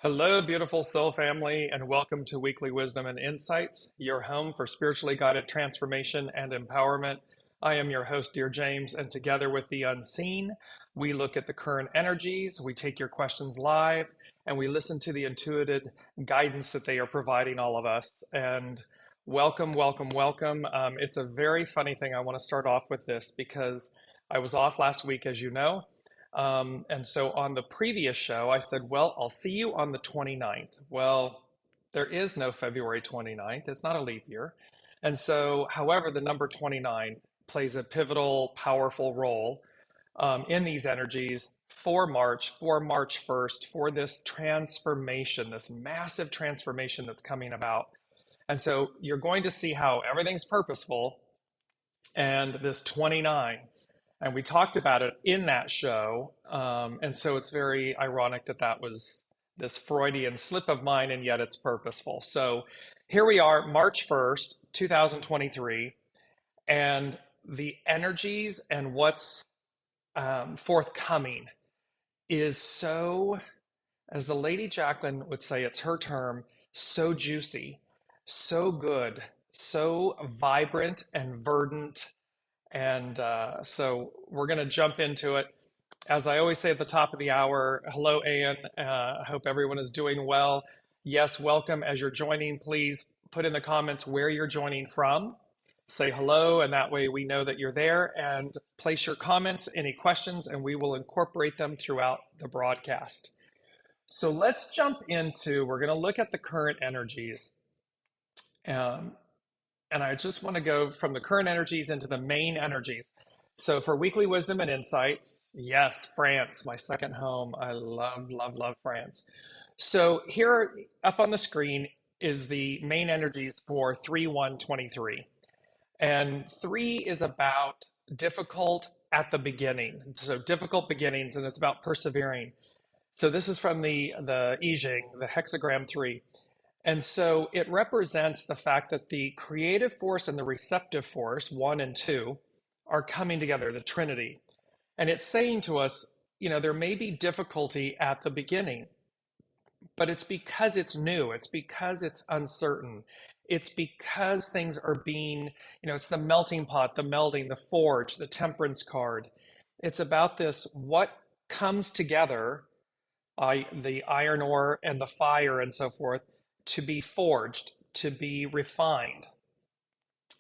Hello, beautiful soul family, and welcome to Weekly Wisdom and Insights, your home for spiritually guided transformation and empowerment. I am your host, Dearjames, and together with the unseen, we look at the current energies, we take your questions live, and we listen to the intuitive guidance that they are providing all of us. And welcome, welcome, welcome. It's a very funny thing. I want to start off with this because I was off last week, as you know. And so on the previous show, I said, well, I'll see you on the 29th. Well, there is no February 29th. It's not a leap year. And so, however, the number 29 plays a pivotal, powerful role in these energies for March 1st, for this transformation, this massive transformation that's coming about. And so you're going to see how everything's purposeful and this 29. And we talked about it in that show. And so it's very ironic that that was this Freudian slip of mine, and yet it's purposeful. So here we are, March 1st, 2023, and the energies and what's forthcoming is so, as the Lady Jacqueline would say, it's her term, so juicy, so good, so vibrant and verdant. And so we're going to jump into it. As I always say at the top of the hour, hello, Ann. I hope everyone is doing well. Yes, welcome. As you're joining, please put in the comments where you're joining from. Say hello, and that way we know that you're there. And place your comments, any questions, and we will incorporate them throughout the broadcast. So let's jump into, we're going to look at the current energies. And I just want to go from the current energies into the main energies. So for Weekly Wisdom and Insights, yes, France, my second home. I love, love, love France. So here up on the screen is the main energies for 3/1/23. And 3 is about difficult at the beginning. So difficult beginnings, and it's about persevering. So this is from the I Ching, the hexagram 3. And so it represents the fact that the creative force and the receptive force, 1 and 2, are coming together, the Trinity. And it's saying to us, there may be difficulty at the beginning, but it's because it's new. It's because it's uncertain. It's because things are being, it's the melting pot, the melding, the forge, the temperance card. It's about this, what comes together, the iron ore and the fire and so forth, to be forged, to be refined,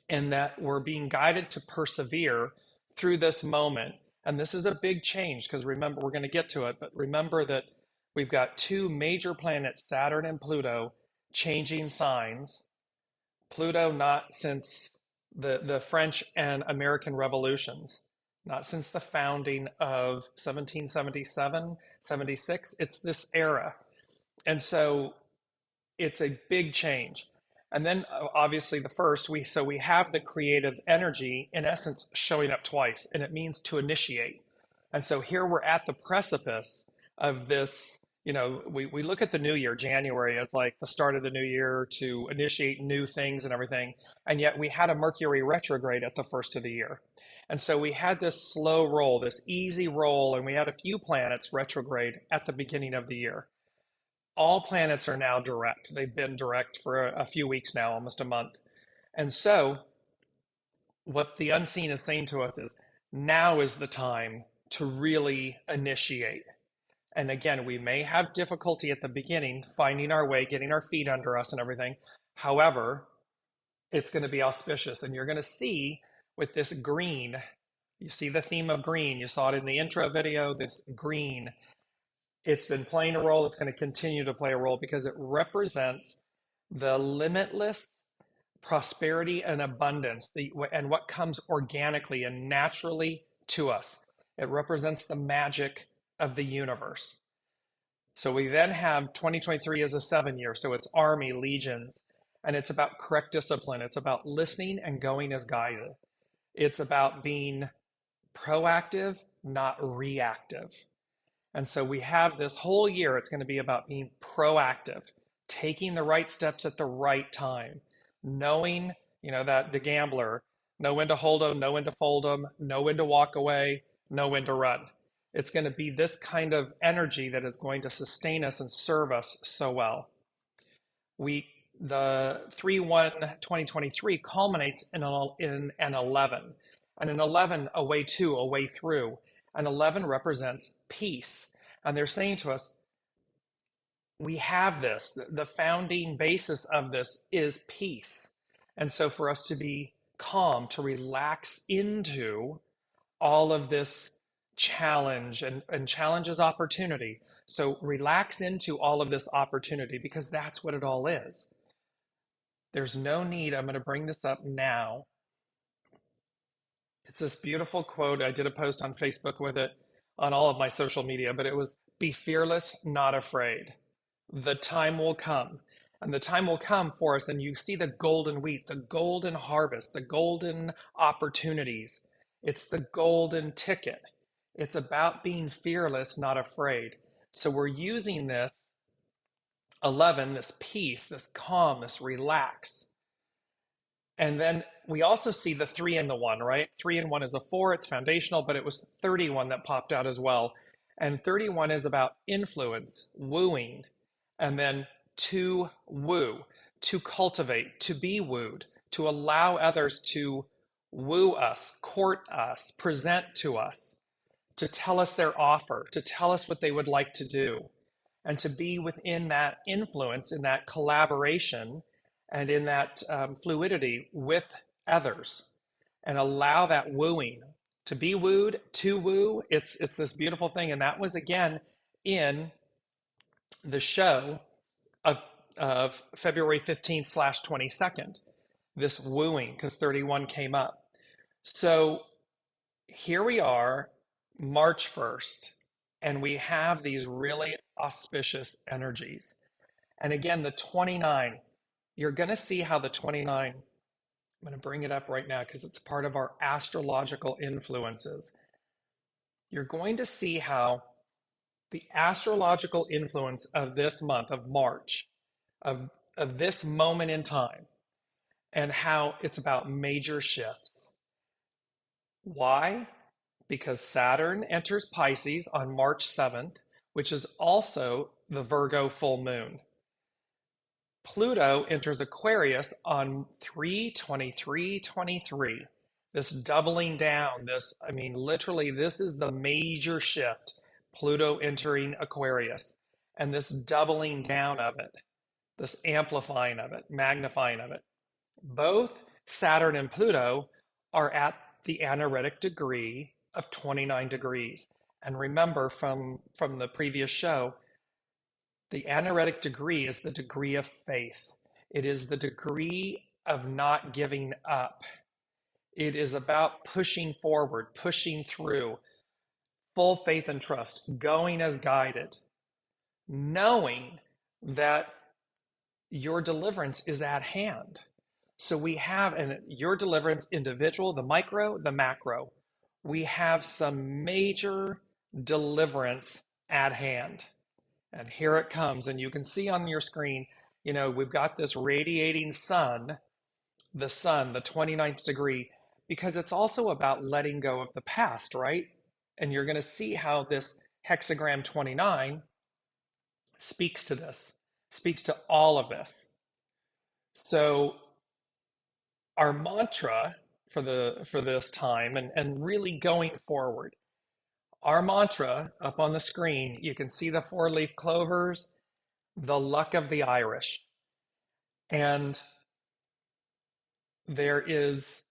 and that we're being guided to persevere through this moment. And this is a big change because remember, we're going to get to it, but remember that we've got two major planets, Saturn and Pluto, changing signs. Pluto not since the French and American revolutions, not since the founding of 1777, 76. It's this era. And so it's a big change. And then obviously the first, we have the creative energy in essence showing up twice, and it means to initiate. And so here we're at the precipice of this, we look at the new year, January, as like the start of the new year to initiate new things and everything. And yet we had a Mercury retrograde at the first of the year. And so we had this slow roll, this easy roll, and we had a few planets retrograde at the beginning of the year. All planets are now direct. They've been direct for a few weeks now, almost a month. And so what the unseen is saying to us is now is the time to really initiate. And again, we may have difficulty at the beginning, finding our way, getting our feet under us and everything. However, it's going to be auspicious. And you're going to see with this green, you see the theme of green. You saw it in the intro video, this green. It's been playing a role. It's going to continue to play a role because it represents the limitless prosperity and abundance and what comes organically and naturally to us. It represents the magic of the universe. So we then have 2023 as a 7 year. So it's army, legions, and it's about correct discipline. It's about listening and going as guided. It's about being proactive, not reactive. And so we have this whole year, it's going to be about being proactive, taking the right steps at the right time, knowing, that the gambler, know when to hold them, know when to fold them, know when to walk away, know when to run. It's going to be this kind of energy that is going to sustain us and serve us so well. The 3/1/2023 culminates in an 11, and an 11 a way to, a way through. An 11 represents peace, and they're saying to us, we have this. The founding basis of this is peace, and so for us to be calm, to relax into all of this challenge, and challenge is opportunity. So relax into all of this opportunity because that's what it all is. There's no need. I'm going to bring this up now. It's this beautiful quote. I did a post on Facebook with it on all of my social media, but it was, be fearless, not afraid. The time will come. And the time will come for us. And you see the golden wheat, the golden harvest, the golden opportunities. It's the golden ticket. It's about being fearless, not afraid. So we're using this 11, this peace, this calm, this relax. And then we also see the 3 and the 1, right? 3 and 1 is a 4, it's foundational, but it was 31 that popped out as well. And 31 is about influence, wooing, and then to woo, to cultivate, to be wooed, to allow others to woo us, court us, present to us, to tell us their offer, to tell us what they would like to do, and to be within that influence, in that collaboration, and in that fluidity with others, and allow that wooing to be wooed, to woo. It's this beautiful thing, and that was again in the show of February 15th/22nd. This wooing, because 31 came up. So here we are, March 1st, and we have these really auspicious energies. And again, the 29. You're going to see how the 29, I'm going to bring it up right now because it's part of our astrological influences. You're going to see how the astrological influence of this month of March, of this moment in time, and how it's about major shifts. Why? Because Saturn enters Pisces on March 7th, which is also the Virgo full moon. Pluto enters Aquarius on 3/23/23. This doubling down, literally, this is the major shift. Pluto entering Aquarius, and this doubling down of it, this amplifying of it, magnifying of it. Both Saturn and Pluto are at the ANARETIC degree of 29 degrees. And remember from the previous show, the ANARETIC degree is the degree of faith. It is the degree of not giving up. It is about pushing forward, pushing through, full faith and trust, going as guided, knowing that your deliverance is at hand. So we have your deliverance, individual, the micro, the macro. We have some major deliverance at hand. And here it comes. And you can see on your screen, we've got this radiating sun, the 29th degree, because it's also about letting go of the past, right? And you're going to see how this hexagram 29 speaks to this, speaks to all of this. So our mantra for this time and really going forward, our mantra up on the screen, you can see the 4-leaf clovers, the luck of the Irish. And there is,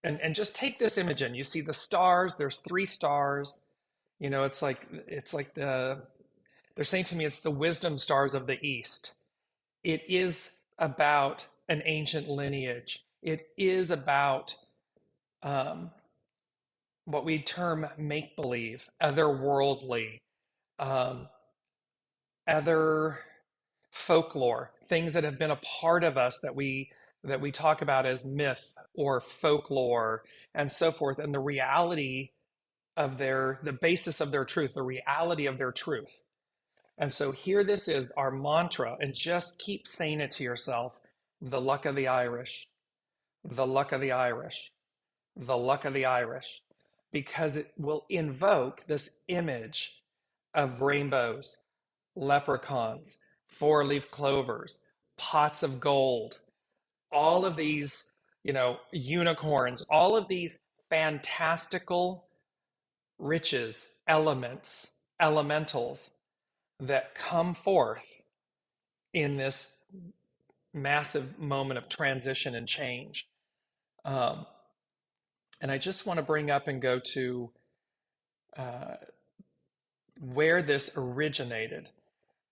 and just take this image in. You see the stars, there's 3 stars. It's like they're saying to me, it's the wisdom stars of the East. It is about an ancient lineage. It is about what we term make-believe, otherworldly, other folklore, things that have been a part of us that we talk about as myth or folklore and so forth, and the reality of the basis of their truth, the reality of their truth. And so here this is our mantra, and just keep saying it to yourself: the luck of the Irish, the luck of the Irish, the luck of the Irish. because it will invoke this image of rainbows, leprechauns, four-leaf clovers, pots of gold, all of these, unicorns, all of these fantastical riches, elements, elementals that come forth in this massive moment of transition and change. Um, and I just want to bring up and go to uh, where this originated,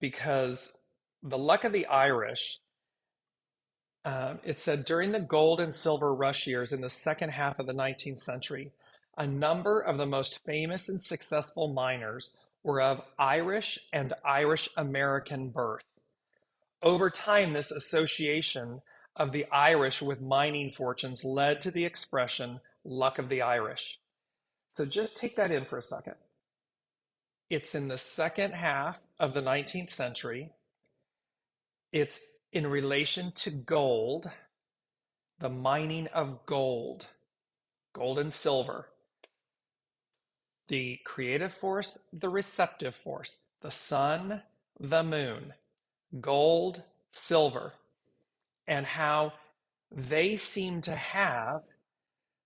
because the luck of the Irish, it said during the gold and silver rush years in the second half of the 19th century, a number of the most famous and successful miners were of Irish and Irish American birth. Over time, this association of the Irish with mining fortunes led to the expression luck of the Irish. So just take that in for a second. It's in the second half of the 19th century. It's in relation to gold, the mining of gold, gold and silver, the creative force, the receptive force, the sun, the moon, gold, silver, and how they seem to have,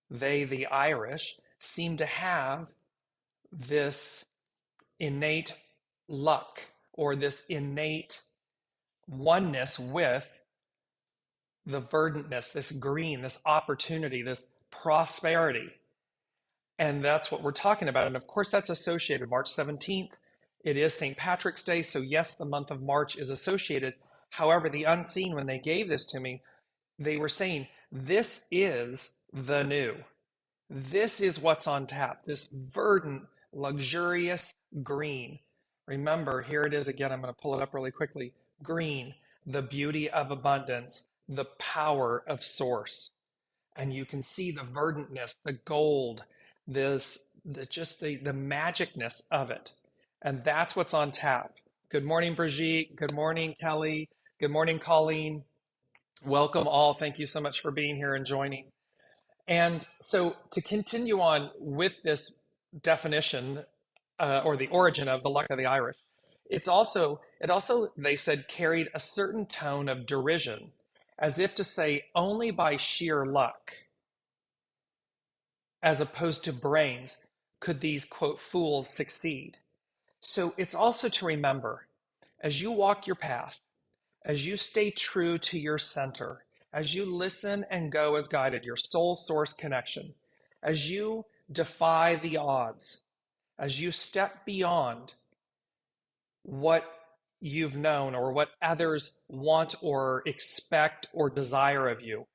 they, the Irish, seem to have this innate luck or this innate oneness with the verdantness, this green, this opportunity, this prosperity. And that's what we're talking about. And of course, that's associated. March 17th, it is St. Patrick's Day. So, yes, the month of March is associated. However, the unseen, when they gave this to me, they were saying, this is the new. This is what's on tap, this verdant, luxurious green. Remember, here it is again. I'm going to pull it up really quickly. Green, the beauty of abundance, the power of source. And you can see the verdantness, the gold, the magicness of it. And that's what's on tap. Good morning, Brigitte. Good morning, Kelly. Good morning, Colleen. Welcome all. Thank you so much for being here and joining. And so to continue on with this definition or the origin of the luck of the Irish, it also, they said, carried a certain tone of derision, as if to say only by sheer luck, as opposed to brains, could these, quote, fools succeed. So it's also to remember, as you walk your path, as you stay true to your center, as you listen and go as guided, your soul source connection, as you defy the odds, as you step beyond what you've known or what others want or expect or desire of you,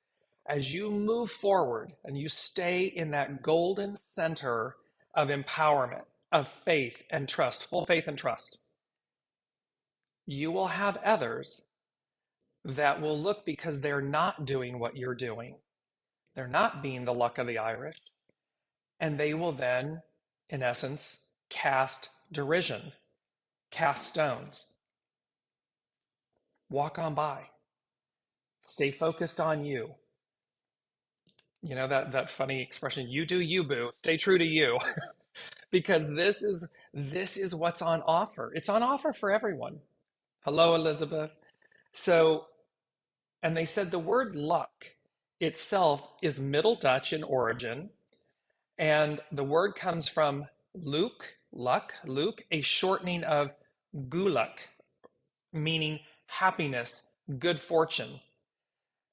as you move forward and you stay in that golden center of empowerment, of faith and trust, full faith and trust, you will have others that will look because they're not doing what you're doing. They're not being the luck of the Irish. And they will then, in essence, cast derision, cast stones. Walk on by. Stay focused on you. You know that funny expression, you do you, boo. Stay true to you. Because this is what's on offer. It's on offer for everyone. Hello, Elizabeth. So, and they said the word luck itself is Middle Dutch in origin, and the word comes from luck, a shortening of guluk, meaning happiness, good fortune.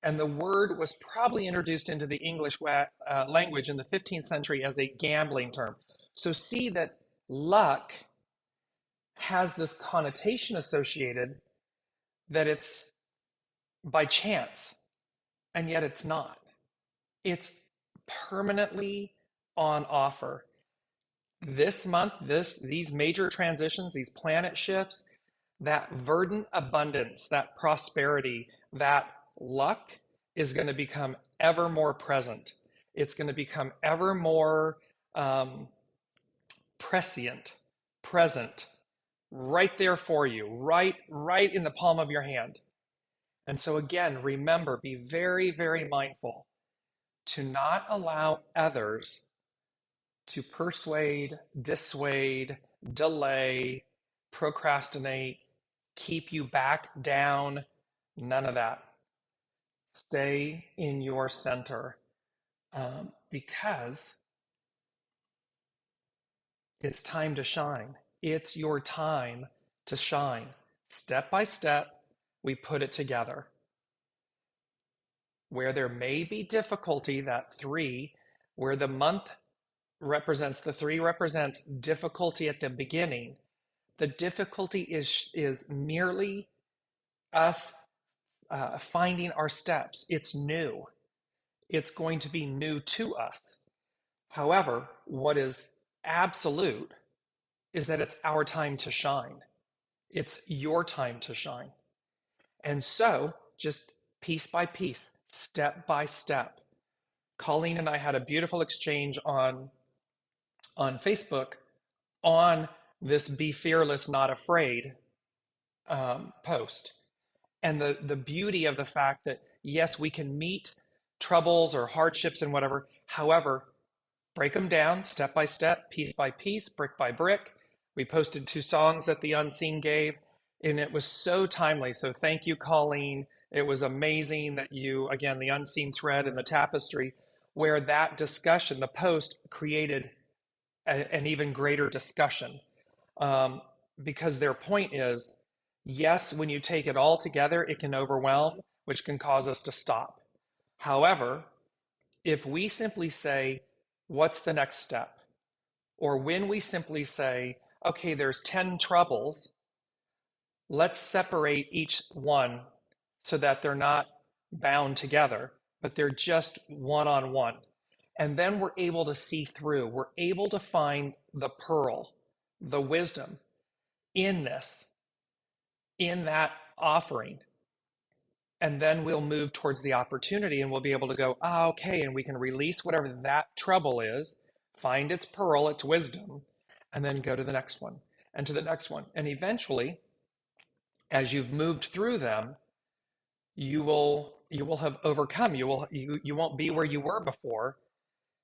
And the word was probably introduced into the English language in the 15th century as a gambling term. So see that luck has this connotation associated that it's by chance, and yet it's not. It's permanently on offer. This month, these major transitions, these planet shifts, that verdant abundance, that prosperity, that luck is going to become ever more present. It's going to become ever more prescient, present, right there for you, right in the palm of your hand. And so again, remember, be very, very mindful to not allow others to persuade, dissuade, delay, procrastinate, keep you back down. None of that. Stay in your center, because it's time to shine. It's your time to shine. Step by step, we put it together. Where there may be difficulty, that 3, where the month represents, the 3 represents difficulty at the beginning. The difficulty is merely us finding our steps. It's new. It's going to be new to us. However, what is absolute is that it's our time to shine. It's your time to shine. And so, just piece by piece, step by step. Colleen and I had a beautiful exchange on Facebook on this "Be Fearless, Not Afraid" post. And the beauty of the fact that, yes, we can meet troubles or hardships and whatever. However, break them down step by step, piece by piece, brick by brick. We posted 2 songs that the Unseen gave, and it was so timely. So thank you, Colleen. It was amazing that you, again, the Unseen thread and the tapestry, where that discussion, the post, created an even greater discussion. Because their point is, yes, when you take it all together, it can overwhelm, which can cause us to stop. However, if we simply say, what's the next step? Or when we simply say, okay, there's 10 troubles, let's separate each one so that they're not bound together, but they're just one-on-one. And then we're able to see through. We're able to find the pearl, the wisdom in this, in that offering. And then we'll move towards the opportunity, and we'll be able to go, okay, and we can release whatever that trouble is, find its pearl, its wisdom, and then go to the next one and to the next one. And eventually, as you've moved through them, you will have overcome. You won't be where you were before,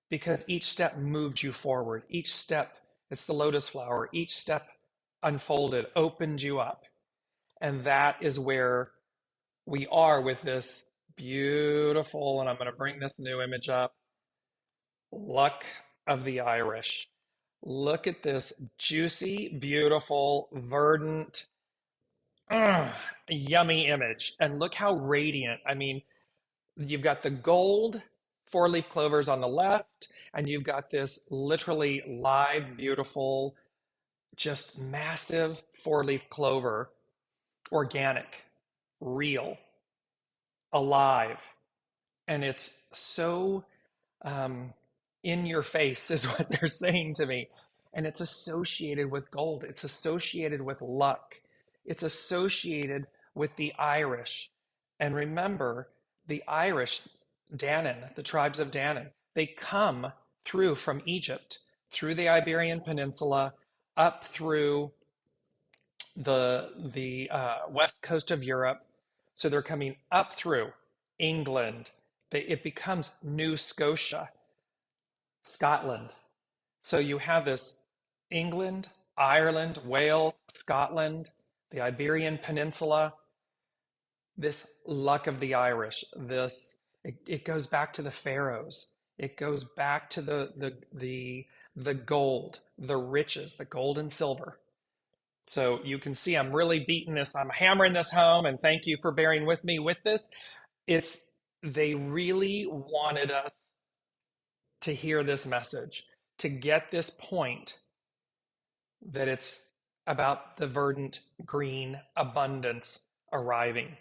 because each step moved you forward. Each step, it's the lotus flower, each step unfolded, opened you up. And that is where we are with this beautiful, and I'm going to bring this new image up, luck of the Irish. Look at this juicy, beautiful, verdant, yummy image. And look how radiant. I mean, you've got the gold 4-leaf clovers on the left, and you've got this literally live, beautiful, just massive 4-leaf clover, organic, real, alive. And it's so in your face is what they're saying to me. And it's associated with gold. It's associated with luck. It's associated with the Irish. And remember, the Irish, Danann, the tribes of Danann, they come through from Egypt, through the Iberian Peninsula, up through the west coast of Europe. So they're coming up through England. It becomes New Scotia, Scotland. So you have this England, Ireland, Wales, Scotland, the Iberian Peninsula, this luck of the Irish, it goes back to the pharaohs. It goes back to the gold, the riches, the gold and silver. So you can see I'm really beating this, I'm hammering this home, and thank you for bearing with me with this. They really wanted us to hear this message, to get this point that it's about the verdant green abundance arriving,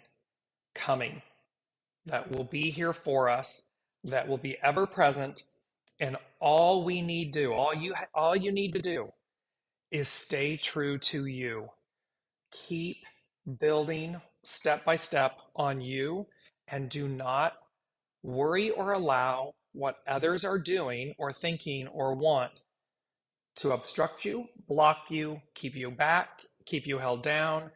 coming, that will be here for us, that will be ever present. And all we need to do, all you need to do is stay true to you. Keep building step by step on you, and do not worry or allow what others are doing or thinking or want to obstruct you, block you, keep you back, keep you held down.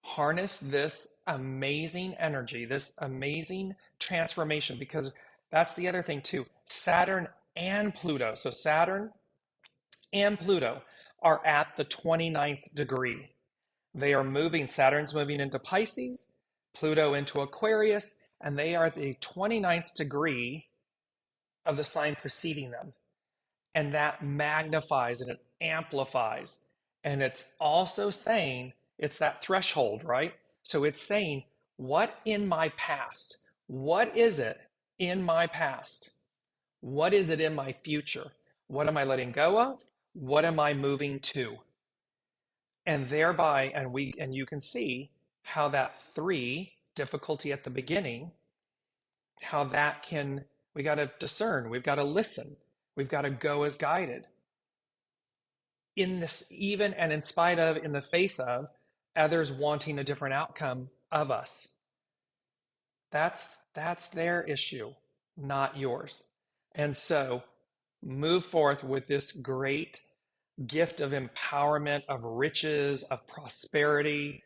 Harness this amazing energy, this amazing transformation, because that's the other thing too. Saturn and Pluto. So Saturn and Pluto are at the 29th degree. They are moving, Saturn's moving into Pisces, Pluto into Aquarius, and they are at the 29th degree of the sign preceding them. And that magnifies and it amplifies. And it's also saying, it's that threshold, right? So it's saying, what in my past? What is it in my past? What is it in my future? What am I letting go of? What am I moving to? And thereby, and you can see how that 3, difficulty at the beginning, how that can, we got to discern, we've got to listen, we've got to go as guided. In this, even and in spite of, in the face of others wanting a different outcome of us. That's their issue, not yours. And so move forth with this great gift of empowerment, of riches, of prosperity.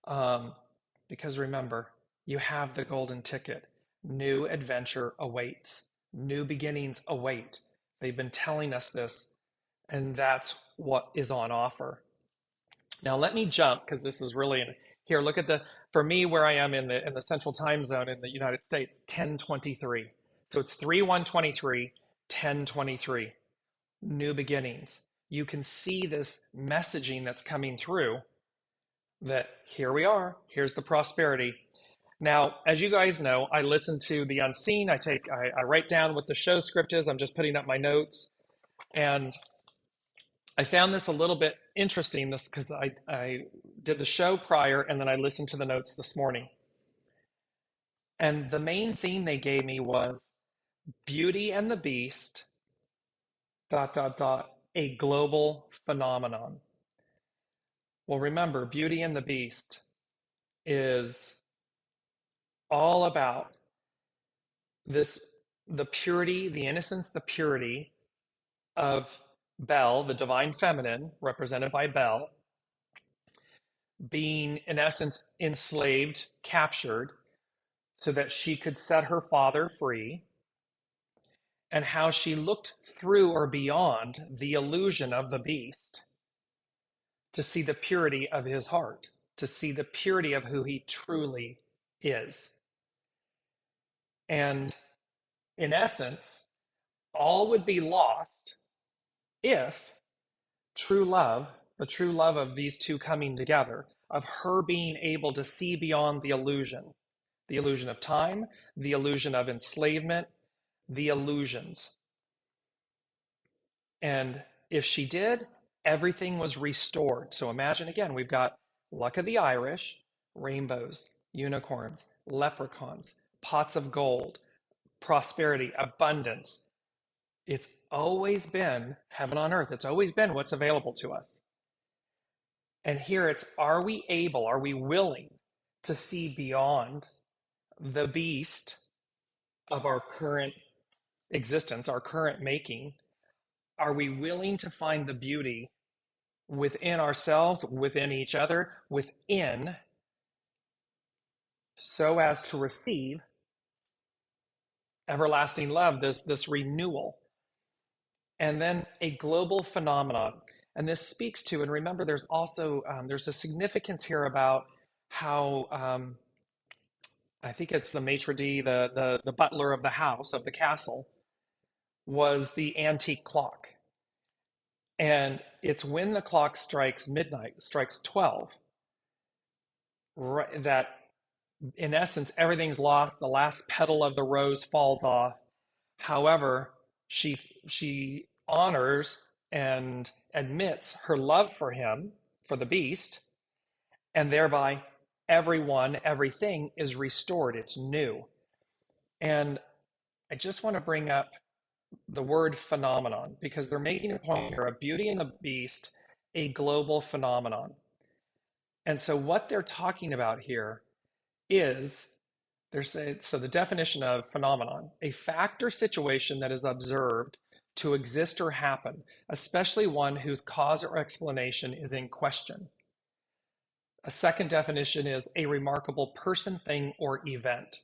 Because remember, you have the golden ticket. New adventure awaits. New beginnings await. They've been telling us this, and that's what is on offer. Now let me jump, because this is really here. Look at for me, where I am in the central time zone in the United States, 10:23. So it's 3/1/23, 10:23. New beginnings. You can see this messaging that's coming through, that here we are, here's the prosperity. Now, as you guys know, I listen to the unseen. I write down what the show script is. I'm just putting up my notes. And I found this a little bit interesting, this because I did the show prior and then I listened to the notes this morning. And the main theme they gave me was Beauty and the Beast, ... a global phenomenon. Well, remember, Beauty and the Beast is all about this, the purity, the innocence, the purity of Belle, the divine feminine, represented by Belle, being in essence enslaved, captured, so that she could set her father free, and how she looked through or beyond the illusion of the beast to see the purity of his heart, to see the purity of who he truly is. And in essence, all would be lost if true love, the true love of these two coming together, of her being able to see beyond the illusion of time, the illusion of enslavement, the illusions. And if she did, everything was restored. So imagine again, we've got luck of the Irish, rainbows, unicorns, leprechauns, pots of gold, prosperity, abundance. It's always been heaven on earth. It's always been what's available to us. And here it's, are we able, are we willing to see beyond the beast of our current existence, our current making? Are we willing to find the beauty within ourselves, within each other, within, so as to receive everlasting love, this renewal? And then a global phenomenon. And this speaks to, and remember, there's also, there's a significance here about how, I think it's the maitre d', the butler of the house, of the castle, was the antique clock. And it's when the clock strikes midnight, strikes 12, right, that in essence, everything's lost. The last petal of the rose falls off. However, she honors and admits her love for him, for the beast, and thereby everyone, everything is restored. It's new. And I just want to bring up the word phenomenon, because they're making a point here of Beauty and the Beast, a global phenomenon. And so what they're talking about here is, so the definition of phenomenon, a fact or situation that is observed to exist or happen, especially one whose cause or explanation is in question. A second definition is a remarkable person, thing, or event.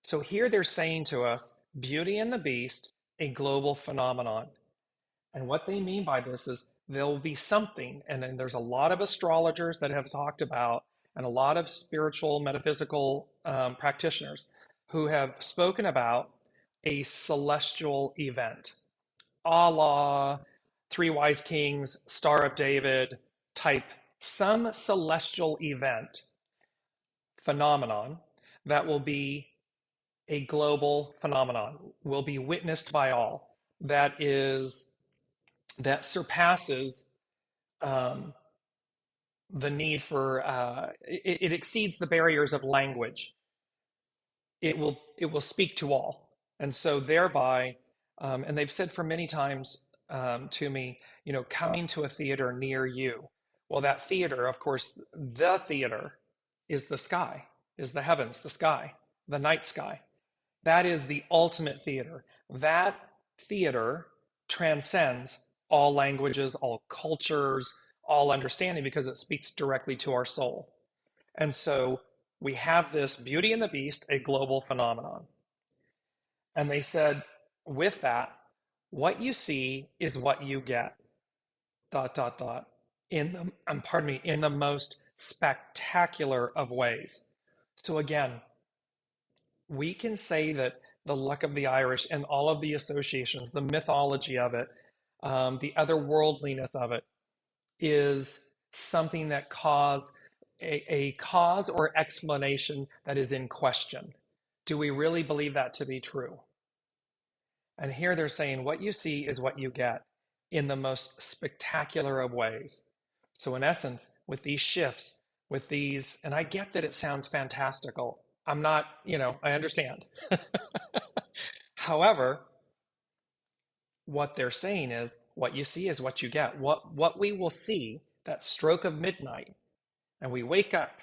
So here they're saying to us, Beauty and the Beast a global phenomenon. And what they mean by this is there'll be something, and then there's a lot of astrologers that have talked about, and a lot of spiritual, metaphysical practitioners who have spoken about a celestial event, a la Three Wise Kings, Star of David type, some celestial event phenomenon that will be a global phenomenon, will be witnessed by all, that surpasses um, the need for it exceeds the barriers of language. It will speak to all, and so thereby, and they've said for many times to me, coming to a theater near you. Well, that theater, of course, the theater is the sky, is the heavens, the sky, the night sky. That is the ultimate theater. That theater transcends all languages, all cultures, all understanding because it speaks directly to our soul. And so we have this Beauty and the Beast, a global phenomenon. And they said, with that, what you see is what you get. Dot, dot, dot. In the most spectacular of ways. So again, we can say that the luck of the Irish and all of the associations, the mythology of it, the otherworldliness of it, is something that a cause or explanation that is in question. Do we really believe that to be true? And here they're saying what you see is what you get in the most spectacular of ways. So in essence, with these shifts, with these, and I get that it sounds fantastical. I'm not, I understand. However, what they're saying is what you see is what you get. What we will see, that stroke of midnight, and we wake up,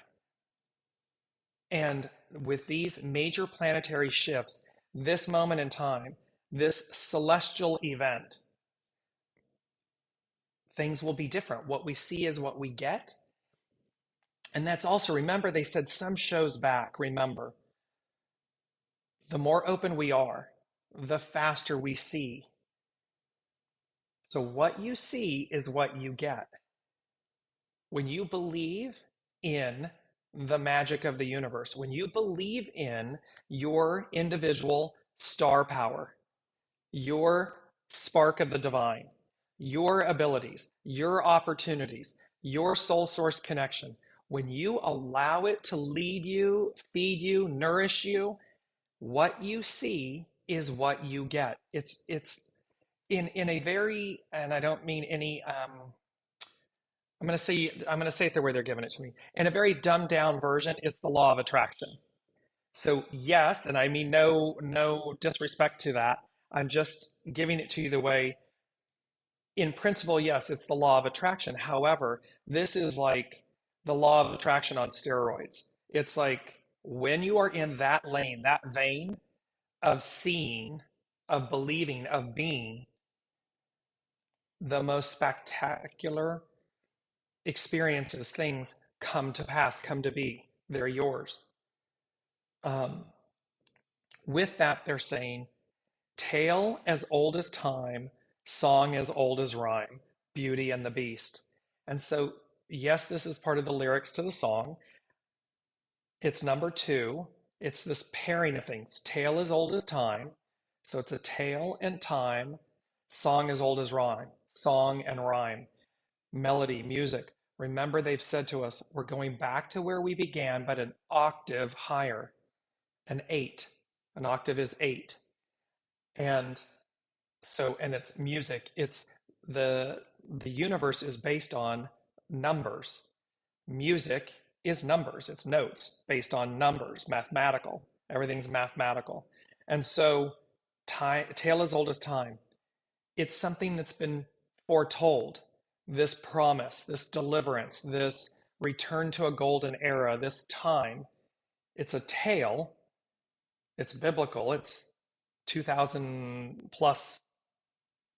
and with these major planetary shifts, this moment in time, this celestial event, things will be different. What we see is what we get. And that's also, remember, they said some shows back, remember, the more open we are, the faster we see. So what you see is what you get. When you believe in the magic of the universe, when you believe in your individual star power, your spark of the divine, your abilities, your opportunities, your soul source connection, when you allow it to lead you, feed you, nourish you, what you see is what you get. It's in a very, and I don't mean any I'm gonna say it the way they're giving it to me. In a very dumbed down version, it's the law of attraction. So yes, and I mean no disrespect to that. I'm just giving it to you the way, in principle, yes, it's the law of attraction. However, this is like the law of attraction on steroids. It's like when you are in that lane, that vein of seeing, of believing, of being, the most spectacular experiences, things come to pass, come to be. They're yours. Um, with that, they're saying, tale as old as time, song as old as rhyme, Beauty and the Beast. And so, yes, this is part of the lyrics to the song. It's number two. It's this pairing of things. Tale as old as time. So it's a tale and time, song as old as rhyme, song and rhyme, melody, music. Remember, they've said to us, we're going back to where we began, but an octave higher, an eight. An octave is eight. And so, and it's music. It's the universe is based on numbers. Music is numbers. It's notes based on numbers, mathematical. Everything's mathematical. And so, tale as old as time. It's something that's been foretold. This promise, this deliverance, this return to a golden era, this time. It's a tale. It's biblical. It's 2,000 plus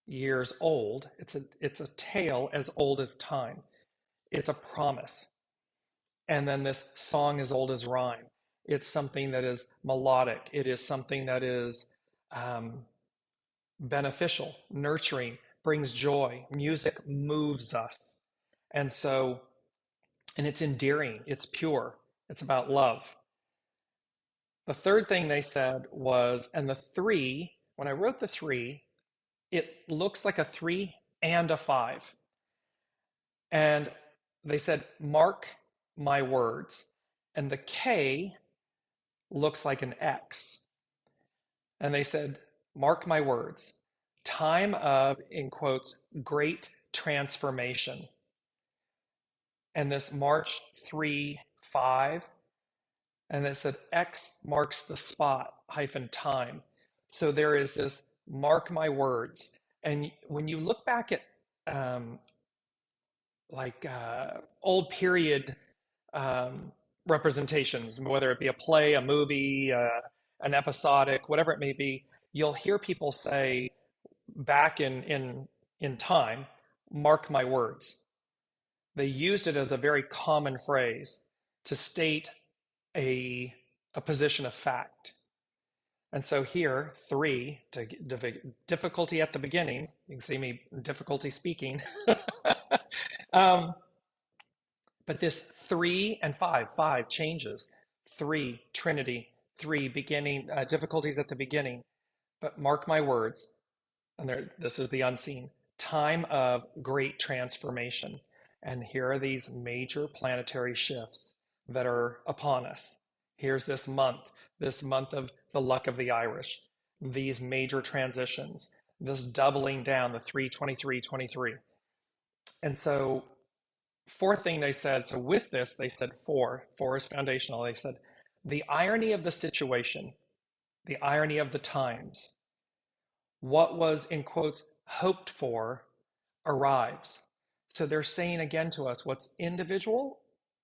years old. It's a tale as old as time. It's a promise. And then this song as old as rhyme. It's something that is melodic. It is something that is beneficial, nurturing, brings joy. Music moves us. And so, and it's endearing, it's pure, it's about love. The third thing they said was, and the three, when I wrote the three, it looks like a three and a five. And they said, mark my words. And the K looks like an X. And they said, mark my words, time of, in quotes, great transformation. And this March 3, 5, and it said X marks the spot hyphen time. So there is this mark my words. And when you look back at um, old period um, representations, whether it be a play, a movie, an episodic, whatever it may be, you'll hear people say back in time, mark my words. They used it as a very common phrase to state a, a position of fact. And so here, three, difficulty at the beginning. You can see me difficulty speaking. um, but this three and five changes. Three, Trinity, three, beginning, difficulties at the beginning. But mark my words, and there, this is the unseen, time of great transformation. And here are these major planetary shifts that are upon us. Here's this month of the luck of the Irish, these major transitions, this doubling down, the 3-23-23. And so, fourth thing they said, so with this, they said four is foundational. They said, the irony of the situation, the irony of the times, what was, in quotes, hoped for arrives. So they're saying again to us what's individual,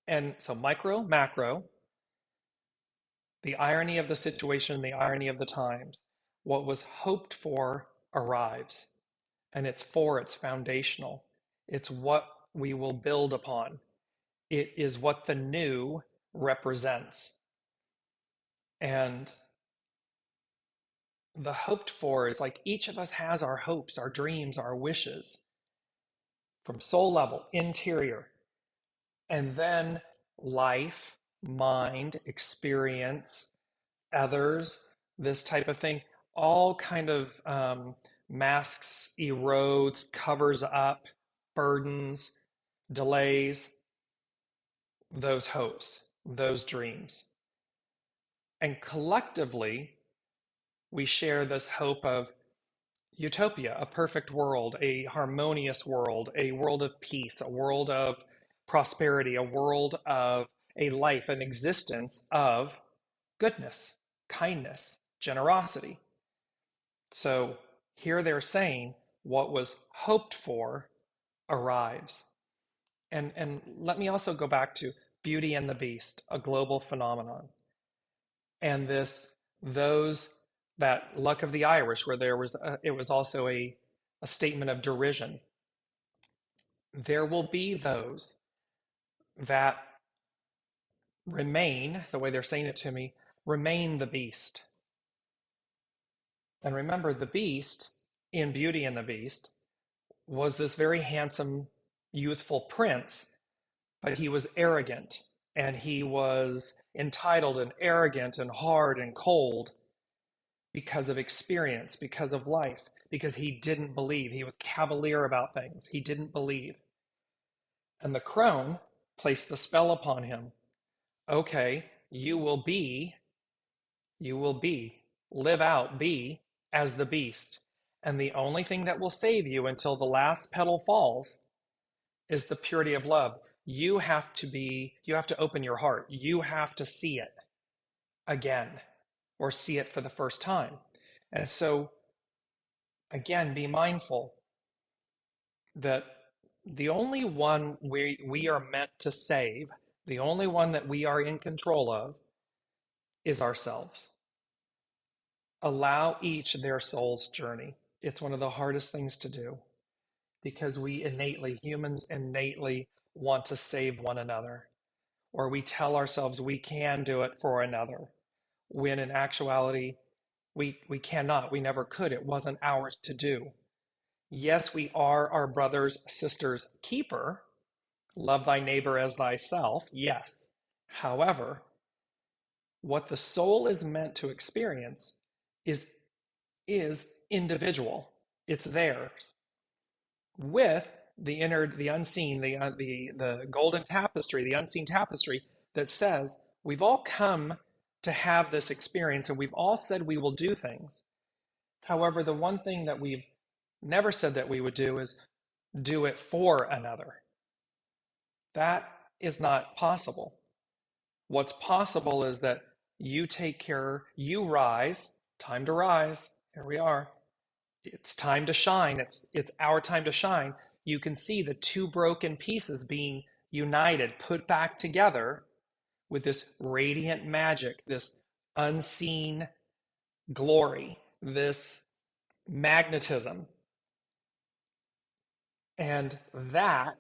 and so micro, macro, the irony of the situation, the irony of the times. What was hoped for arrives. And it's foundational. It's what we will build upon. It is what the new represents. And the hoped for is like each of us has our hopes, our dreams, our wishes from soul level, interior. And then life, mind, experience, others, this type of thing, all kind of masks, erodes, covers up, burdens, delays those hopes, those dreams. And collectively, we share this hope of utopia, a perfect world, a harmonious world, a world of peace, a world of prosperity, a world of a life, an existence of goodness, kindness, generosity. So here they're saying what was hoped for arrives. And let me also go back to Beauty and the Beast, a global phenomenon. And those, that luck of the Irish, where it was also a statement of derision. There will be those that remain, the way they're saying it to me, remain the beast. And remember, the beast in Beauty and the Beast was this very handsome, youthful prince, but he was arrogant and he was entitled and arrogant and hard and cold because of experience, because of life, because he didn't believe. He was cavalier about things. He didn't believe. And the crone placed the spell upon him. Okay, you will be, live out, be as the beast. And the only thing that will save you until the last petal falls is the purity of love. You have to open your heart. You have to see it again or see it for the first time. And so, again, be mindful that the only one we are meant to save, the only one that we are in control of, is ourselves. Allow each their soul's journey. It's one of the hardest things to do because humans innately want to save one another, or we tell ourselves we can do it for another, when in actuality, We cannot. We never could. It wasn't ours to do. Yes, we are our brother's, sister's keeper. Love thy neighbor as thyself. Yes. However, what the soul is meant to experience is is individual. It's theirs with the inner, the unseen, the golden tapestry, the unseen tapestry that says we've all come to have this experience and we've all said we will do things. However, the one thing that we've never said that we would do is do it for another. That is not possible. What's possible is that you take care, you rise, time to rise. Here we are. It's time to shine. It's our time to shine. You can see the two broken pieces being united, put back together with this radiant magic, this unseen glory, this magnetism. And that,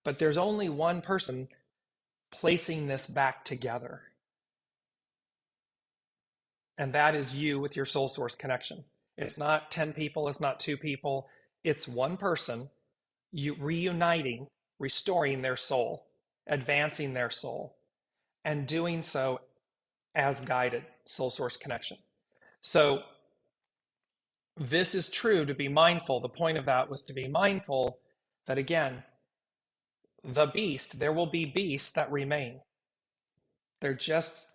but there's only one person placing this back together. And that is you with your soul source connection. It's not 10 people, it's not 2 people, it's one person you reuniting, restoring their soul, advancing their soul, and doing so as guided soul source connection. So this is true to be mindful. The point of that was to be mindful that again, the beast, there will be beasts that remain. They're just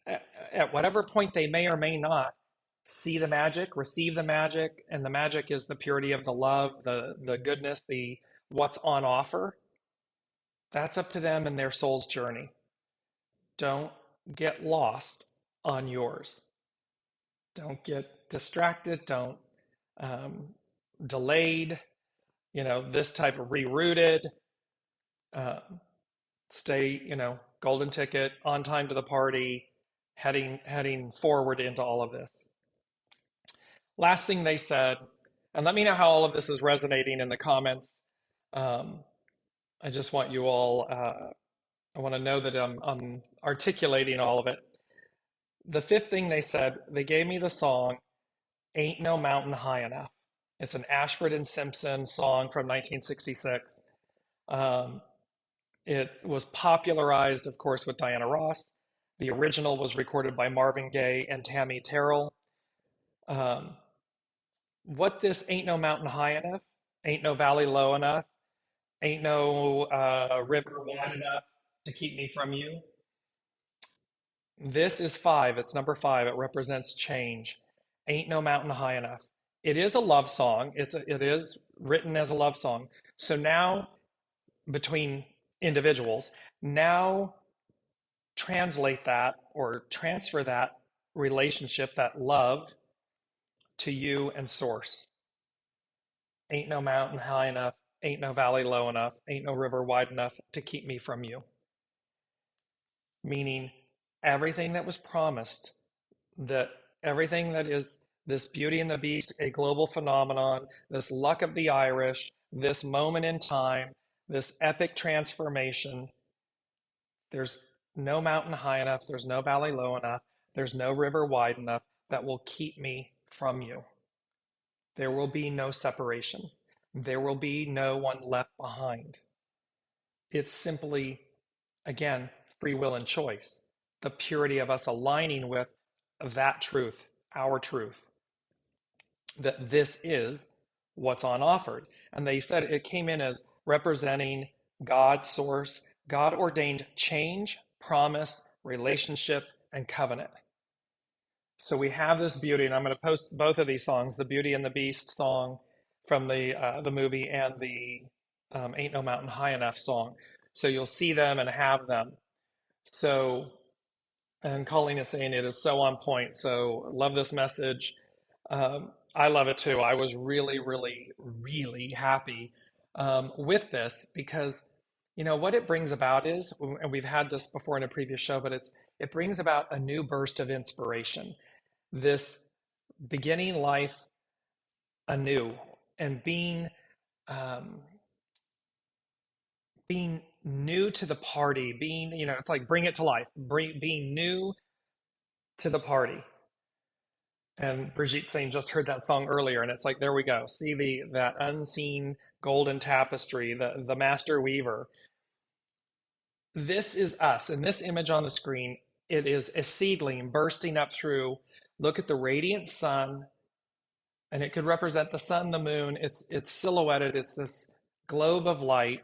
at whatever point they may or may not see the magic, receive the magic, and the magic is the purity of the love, the goodness, the what's on offer. That's up to them and their soul's journey. Don't get lost on yours. Don't get distracted. Don't delayed. This type of rerouted. Uh, Stay, golden ticket, on time to the party, heading forward into all of this. Last thing they said, and let me know how all of this is resonating in the comments. I just want you all, I want to know that I'm articulating all of it. The fifth thing they said, they gave me the song, Ain't No Mountain High Enough. It's an Ashford and Simpson song from 1966. It was popularized, of course, with Diana Ross. The original was recorded by Marvin Gaye and Tammy Terrell. What this ain't no mountain high enough, ain't no valley low enough, ain't no river wide enough to keep me from you. This is 5. It's number 5. It represents change. Ain't no mountain high enough. It is a love song. It is written as a love song. So now, between individuals, now translate that or transfer that relationship, that love, to you and source. Ain't no mountain high enough, ain't no valley low enough, ain't no river wide enough to keep me from you. Meaning everything that was promised, that everything that is this Beauty and the Beast, a global phenomenon, this luck of the Irish, this moment in time, this epic transformation, there's no mountain high enough, there's no valley low enough, there's no river wide enough that will keep me from you. There will be no separation. There will be no one left behind. It's simply, again, free will and choice. The purity of us aligning with that truth, our truth, that this is what's on offered. And they said it came in as representing God's source, God ordained change, promise, relationship, and covenant. So we have this beauty, and I'm going to post both of these songs, the Beauty and the Beast song from the movie and the Ain't No Mountain High Enough song. So you'll see them and have them. So, and Colleen is saying it is so on point. So love this message. I love it too. I was really, really, really happy with this because, what it brings about is, and we've had this before in a previous show, but it brings about a new burst of inspiration. This beginning life anew and um, being new to the party, it's like bring it to life, being new to the party. And Brigitte saying just heard that song earlier, and it's like there we go. See that unseen golden tapestry, the master weaver. This is us. In this image on the screen, it is a seedling bursting up through. Look at the radiant sun, and it could represent the sun, the moon. It's silhouetted. It's this globe of light,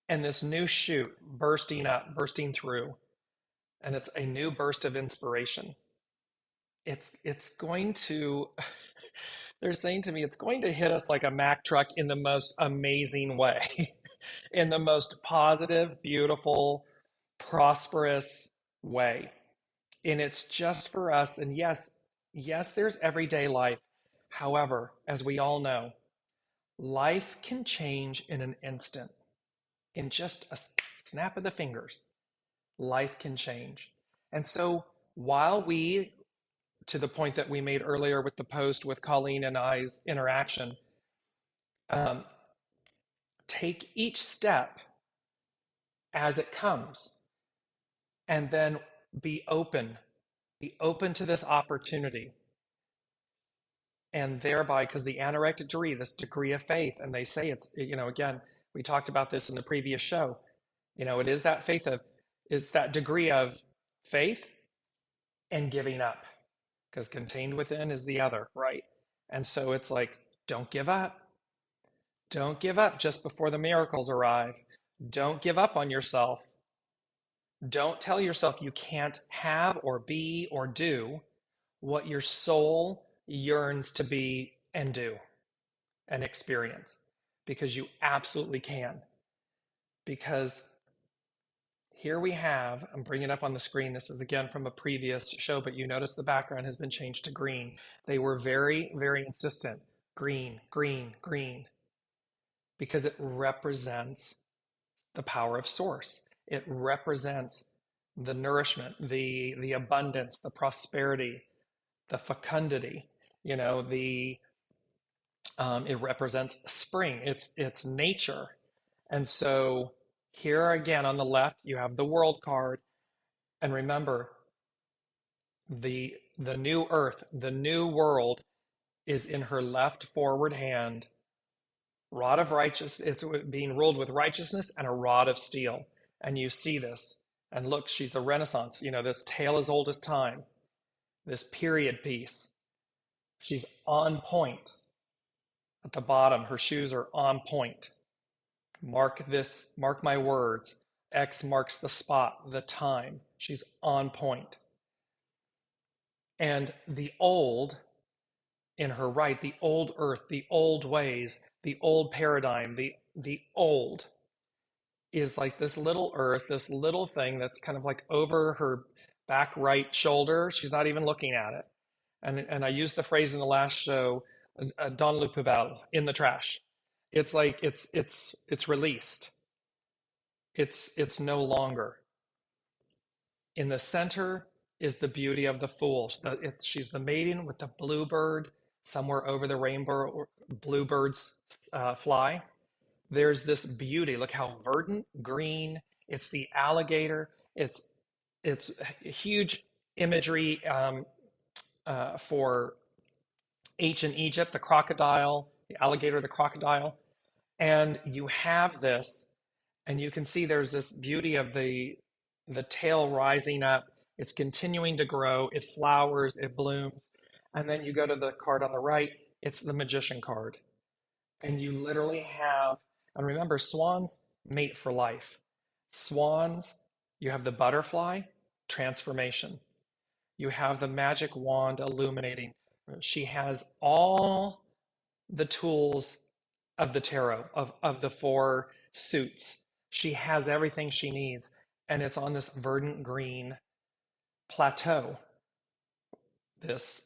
and this new shoot bursting up, bursting through, and it's a new burst of inspiration. It's going to. They're saying to me, it's going to hit us like a Mack truck in the most amazing way, in the most positive, beautiful, prosperous way. And it's just for us. And yes, yes, there's everyday life. However, as we all know, life can change in an instant, in just a snap of the fingers. Life can change. And so while we, to the point that we made earlier with the post with Colleen and I's interaction, um, take each step as it comes and then be open to this opportunity. And thereby, because the anorectic degree, this degree of faith, and they say it's, again, we talked about this in the previous show, it is that faith of, is that degree of faith and giving up, because contained within is the other, right? And so it's like, don't give up. Don't give up just before the miracles arrive. Don't give up on yourself. Don't tell yourself you can't have or be or do what your soul yearns to be and do and experience, because you absolutely can. Because here we have, I'm bringing it up on the screen. This is again from a previous show, but you notice the background has been changed to green. They were very, very insistent. Green, green, green, because it represents the power of source. It represents the nourishment, the abundance, the prosperity, the fecundity. The it represents spring. It's nature, and so here again on the left you have the world card, and remember the new earth, the new world is in her left forward hand. Rod of righteous, it's being ruled with righteousness and a rod of steel. And you see this. And look, she's a Renaissance, this tale as old as time, this period piece. She's on point. At the bottom, her shoes are on point. Mark this, mark my words. X marks the spot, the time. She's on point. And the old in her right, the old earth, the old ways, the old paradigm, the old is like this little earth, this little thing that's kind of like over her back right shoulder. She's not even looking at it. And I used the phrase in the last show, dans le poubelle, in the trash. It's like it's released. It's no longer. In the center is the beauty of the fool. She's the maiden with the bluebird somewhere over the rainbow. Bluebirds fly. There's this beauty. Look how verdant, green. It's the alligator. It's huge imagery for ancient Egypt, the crocodile, the alligator, the crocodile. And you have this, and you can see there's this beauty of the tail rising up. It's continuing to grow. It flowers, it blooms. And then you go to the card on the right, it's the magician card. And you literally have, and remember, swans mate for life. Swans, you have the butterfly, transformation. You have the magic wand illuminating. She has all the tools of the tarot, of the four suits. She has everything she needs. And it's on this verdant green plateau. This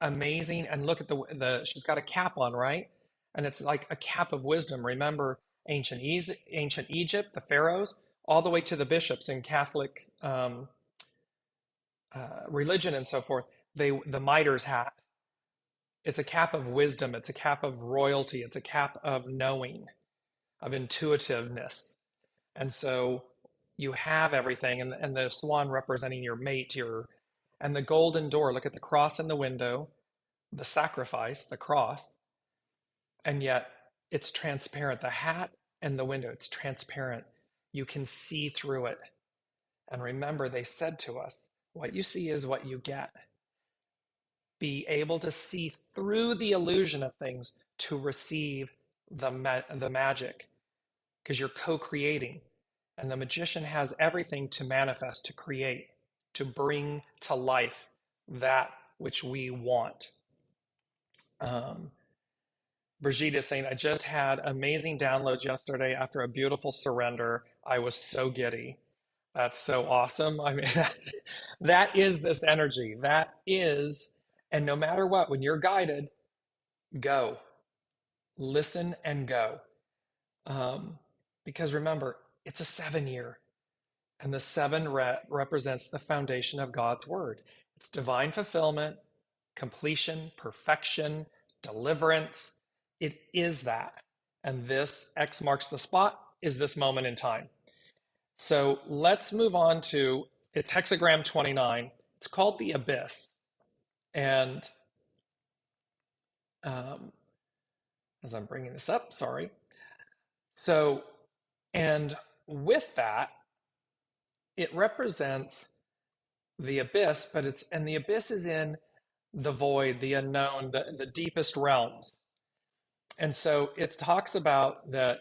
amazing, and look at she's got a cap on, right? And it's like a cap of wisdom. Remember ancient Egypt, the pharaohs, all the way to the bishops in Catholic religion and so forth. The mitres hat. It's a cap of wisdom. It's a cap of royalty. It's a cap of knowing, of intuitiveness. And so you have everything, and the swan representing your mate, your And the golden door, look at the cross in the window, the sacrifice, the cross, and yet it's transparent. The hat and the window, it's transparent. You can see through it. And remember, they said to us, what you see is what you get. Be able to see through the illusion of things to receive the magic, because you're co-creating. And the magician has everything to manifest, to create, to bring to life that which we want. Brigitte is saying, I just had amazing downloads yesterday after a beautiful surrender. I was so giddy. That's so awesome. I mean, that is this energy. That is, and no matter what, when you're guided, go. Listen and go. Because remember, it's a 7-year, and the 7 represents the foundation of God's word. It's divine fulfillment, completion, perfection, deliverance. It is that. And this X marks the spot is this moment in time. So let's move on to, it's hexagram 29. It's called the abyss. And as I'm bringing this up, sorry. So, and with that, it represents the abyss, but the abyss is in the void, the unknown, the deepest realms. And so it talks about that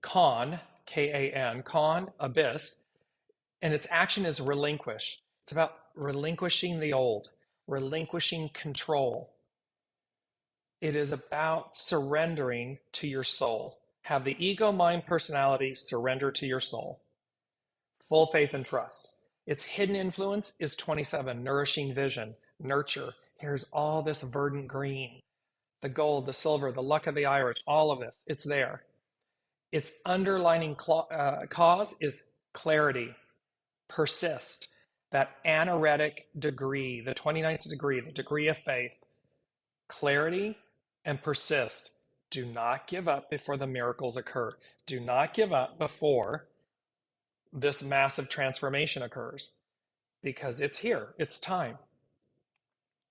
Khan, K-A-N, Khan, abyss, and its action is relinquish. It's about relinquishing the old, relinquishing control. It is about surrendering to your soul. Have the ego, mind, personality surrender to your soul. Full faith and trust. Its hidden influence is 27, nourishing vision, nurture. Here's all this verdant green, the gold, the silver, the luck of the Irish, all of this, it's there. Its underlining cause is clarity, persist, that anaretic degree, the 29th degree, the degree of faith, clarity and persist. Do not give up before the miracles occur. Do not give up before this massive transformation occurs, because it's here, it's time.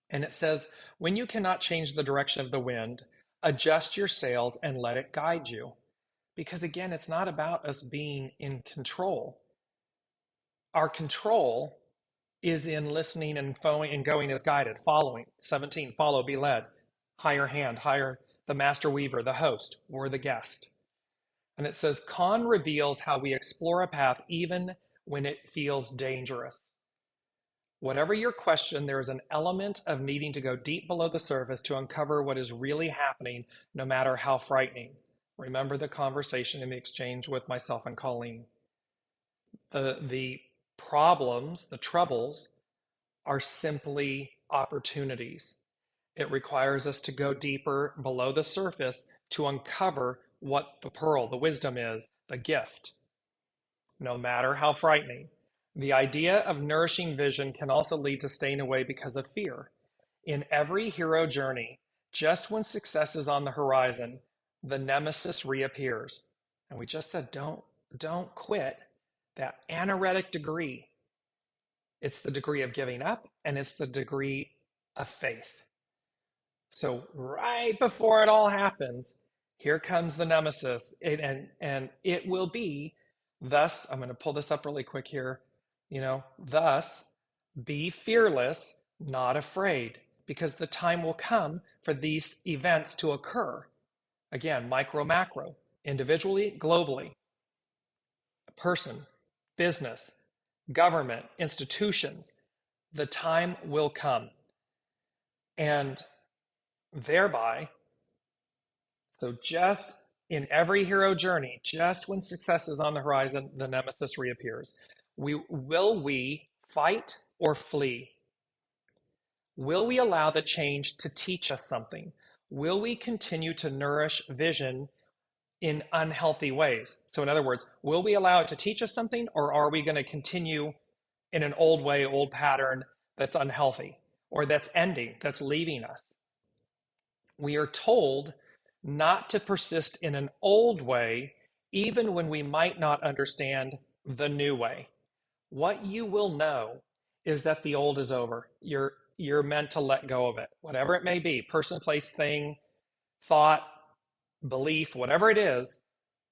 And it says, when you cannot change the direction of the wind, adjust your sails and let it guide you. Because again, it's not about us being in control. Our control is in listening and going as guided, following. 17, follow, be led. Higher hand, higher, the master weaver, the host, or the guest. And it says, Khan reveals how we explore a path even when it feels dangerous. Whatever your question, there is an element of needing to go deep below the surface to uncover what is really happening, no matter how frightening. Remember the conversation in the exchange with myself and Colleen. The problems, the troubles, are simply opportunities. It requires us to go deeper below the surface to uncover what the pearl, the wisdom is, the gift, no matter how frightening. The idea of nourishing vision can also lead to staying away because of fear. In every hero journey, just when success is on the horizon, the nemesis reappears. And we just said, don't quit. That anaretic degree, it's the degree of giving up, and it's the degree of faith. So right before it all happens, here comes the nemesis, and it will be, thus, I'm going to pull this up really quick here, thus, be fearless, not afraid, because the time will come for these events to occur. Again, micro, macro, individually, globally, a person, business, government, institutions, the time will come. And thereby, so just in every hero journey, just when success is on the horizon, the nemesis reappears. Will we fight or flee? Will we allow the change to teach us something? Will we continue to nourish vision in unhealthy ways? So in other words, will we allow it to teach us something, or are we going to continue in an old way, old pattern that's unhealthy, or that's ending, that's leaving us? We are told not to persist in an old way, even when we might not understand the new way. What you will know is that the old is over. You're meant to let go of it, whatever it may be, person, place, thing, thought, belief, whatever it is,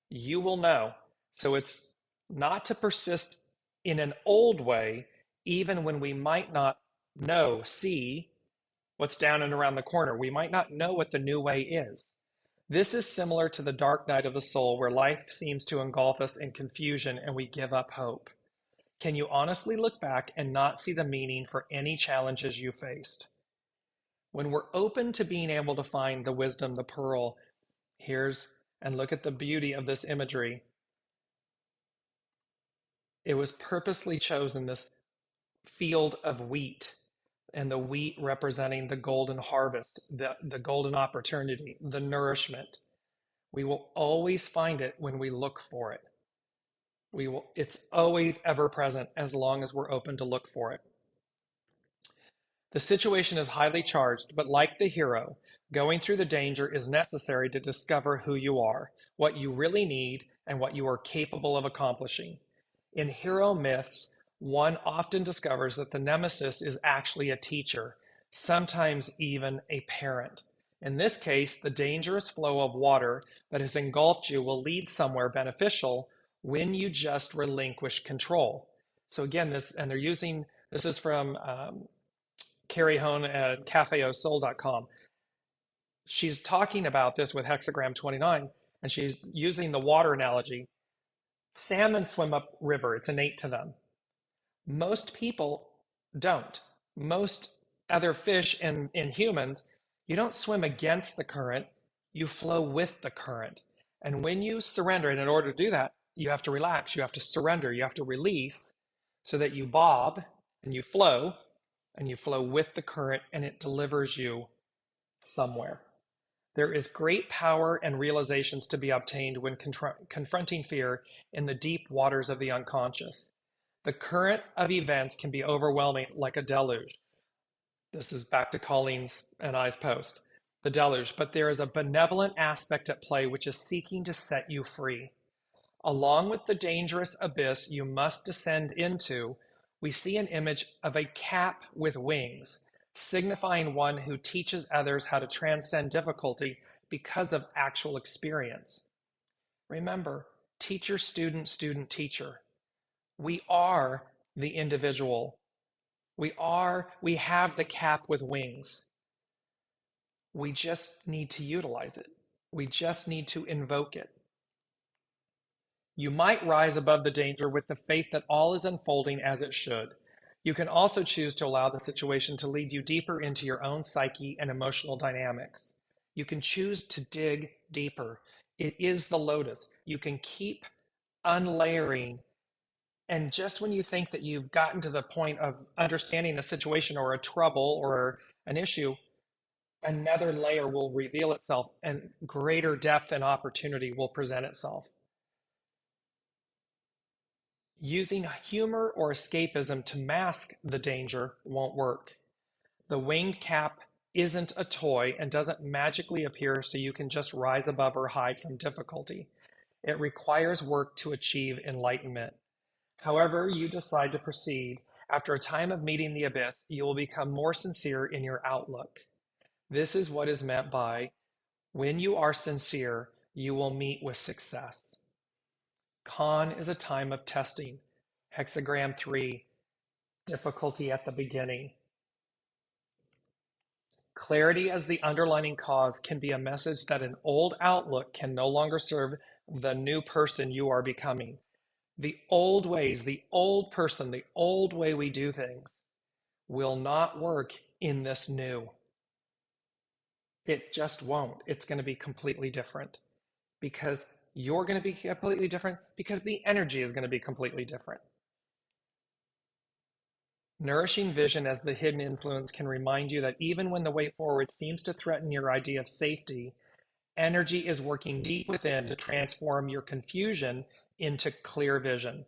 you will know. So it's not to persist in an old way, even when we might not see what's down and around the corner. We might not know what the new way is. This is similar to the dark night of the soul, where life seems to engulf us in confusion and we give up hope. Can you honestly look back and not see the meaning for any challenges you faced? When we're open to being able to find the wisdom, the pearl, and look at the beauty of this imagery. It was purposely chosen, this field of wheat, and the wheat representing the golden harvest, the golden opportunity, the nourishment. We will always find it when we look for it. It's always ever present as long as we're open to look for it. The situation is highly charged, but like the hero, going through the danger is necessary to discover who you are, what you really need, and what you are capable of accomplishing. In hero myths, one often discovers that the nemesis is actually a teacher, sometimes even a parent. In this case, the dangerous flow of water that has engulfed you will lead somewhere beneficial when you just relinquish control. So again, this is from Carrie Hone at cafeausoul.com. She's talking about this with hexagram 29, and she's using the water analogy. Salmon swim up river. It's innate to them. Most people don't. Most other fish and humans, you don't swim against the current, you flow with the current. And when you surrender, and in order to do that, you have to relax, you have to surrender, you have to release so that you bob and you flow with the current, and it delivers you somewhere. There is great power and realizations to be obtained when confronting fear in the deep waters of the unconscious. The current of events can be overwhelming, like a deluge. This is back to Colleen's and I's post, the deluge. But there is a benevolent aspect at play which is seeking to set you free. Along with the dangerous abyss you must descend into, we see an image of a cap with wings, signifying one who teaches others how to transcend difficulty because of actual experience. Remember, teacher, student, student, teacher. We are the individual. We have the cap with wings. We just need to utilize it. We just need to invoke it. You might rise above the danger with the faith that all is unfolding as it should. You can also choose to allow the situation to lead you deeper into your own psyche and emotional dynamics. You can choose to dig deeper. It is the lotus. You can keep unlayering. And just when you think that you've gotten to the point of understanding a situation or a trouble or an issue, another layer will reveal itself and greater depth and opportunity will present itself. Using humor or escapism to mask the danger won't work. The winged cap isn't a toy and doesn't magically appear so you can just rise above or hide from difficulty. It requires work to achieve enlightenment. However you decide to proceed, after a time of meeting the abyss, you will become more sincere in your outlook. This is what is meant by, when you are sincere, you will meet with success. Con is a time of testing. Hexagram 3, difficulty at the beginning. Clarity as the underlying cause can be a message that an old outlook can no longer serve the new person you are becoming. The old ways, the old person, the old way we do things will not work in this new. It just won't. It's going to be completely different because you're going to be completely different because the energy is going to be completely different. Nourishing vision as the hidden influence can remind you that even when the way forward seems to threaten your idea of safety, energy is working deep within to transform your confusion into clear vision.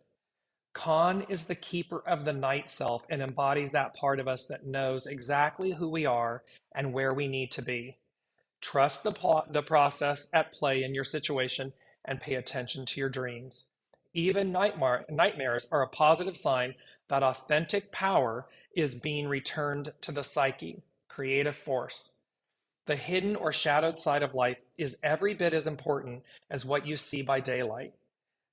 Con is the keeper of the night self and embodies that part of us that knows exactly who we are and where we need to be. Trust the process at play in your situation and pay attention to your dreams. Even nightmares are a positive sign that authentic power is being returned to the psyche, creative force. The hidden or shadowed side of life is every bit as important as what you see by daylight.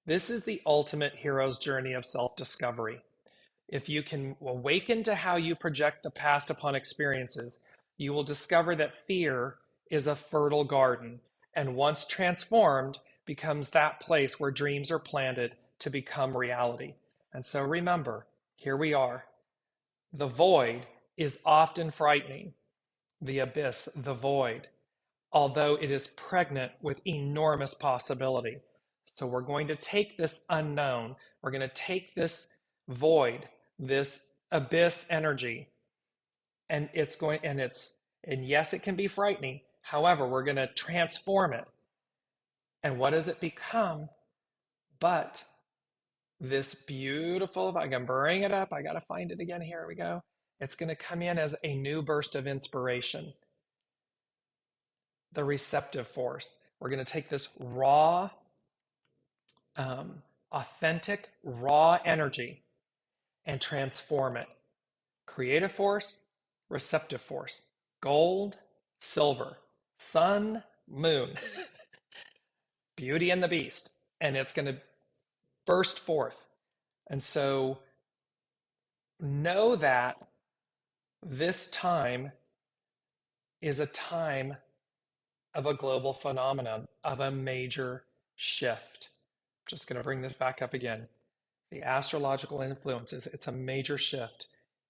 This is the ultimate hero's journey of self-discovery. If you can awaken to how you project the past upon experiences, you will discover that fear is a fertile garden, and once transformed, becomes that place where dreams are planted to become reality. And so remember, here we are. The void is often frightening. The abyss, the void, although it is pregnant with enormous possibility. So we're going to take this unknown, we're going to take this void, this abyss energy, and and yes, it can be frightening. However, we're going to transform it. And what does it become but this beautiful, I can bring it up, I got to find it again, here we go. It's going to come in as a new burst of inspiration. The receptive force. We're going to take this raw, authentic, raw energy and transform it. Creative force, receptive force. Gold, silver, sun, moon. Beauty and the Beast. And it's going to burst forth. And so know that this time is a time of a global phenomenon, of a major shift. I'm just going to bring this back up again. The astrological influences, it's a major shift.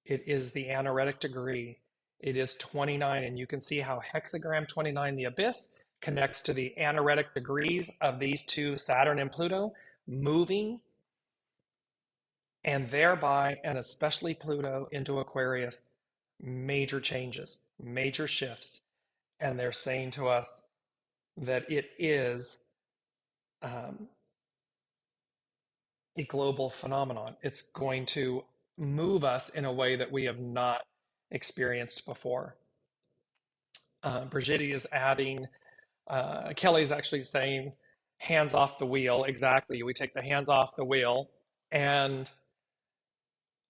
It is the anaretic degree. It is 29, and you can see how hexagram 29, the abyss, connects to the anaretic degrees of these two, Saturn and Pluto, moving, and thereby, and especially Pluto into Aquarius, major changes, major shifts. And they're saying to us that it is a global phenomenon. It's going to move us in a way that we have not experienced before. Brigitte is adding, Kelly's actually saying, hands off the wheel. Exactly. We take the hands off the wheel. And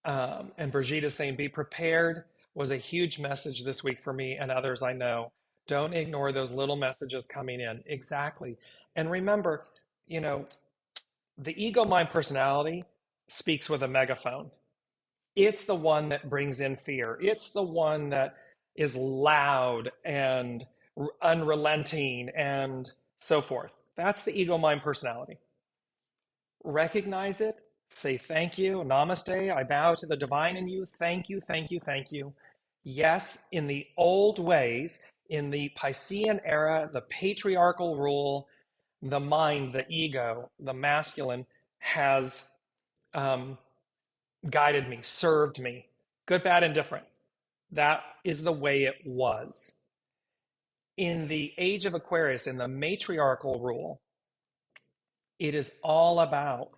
Brigitte is saying, be prepared was a huge message this week for me and others I know. Don't ignore those little messages coming in. Exactly. And remember, you know, the ego mind personality speaks with a megaphone. It's the one that brings in fear. It's the one that is loud and unrelenting and so forth. That's the ego mind personality. Recognize it, say thank you, namaste, I bow to the divine in you, thank you, thank you, thank you. Yes, in the old ways, in the Piscean era, the patriarchal rule, the mind, the ego, the masculine has guided me, served me, good, bad, and different. That is the way it was. In the age of Aquarius, in the matriarchal rule, it is all about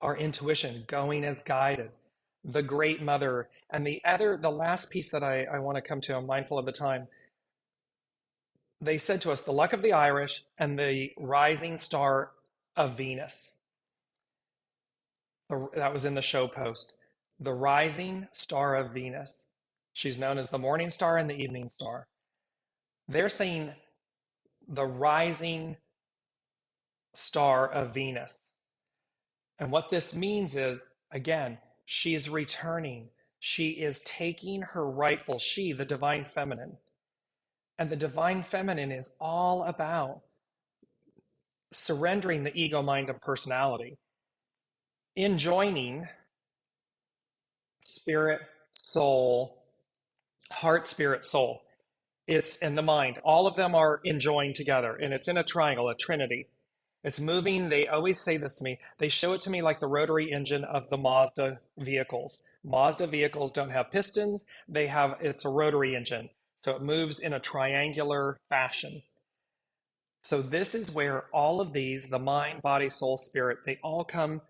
our intuition going as guided, the great mother. And the last piece that I want to come to, I'm mindful of the time. They said to us, the luck of the Irish and the rising star of Venus. That was in the show post. The rising star of Venus. She's known as the morning star and the evening star. They're saying the rising star of Venus. And what this means is, again, she is returning. She is taking her rightful, the divine feminine. And the divine feminine is all about surrendering the ego, mind, and personality, enjoining spirit, soul, heart, spirit, soul. It's in the mind. All of them are enjoined together, and it's in a triangle, a trinity. It's moving. They always say this to me. They show it to me like the rotary engine of the Mazda vehicles. Mazda vehicles don't have pistons. It's a rotary engine. So it moves in a triangular fashion. So this is where all of these, the mind, body, soul, spirit, they all come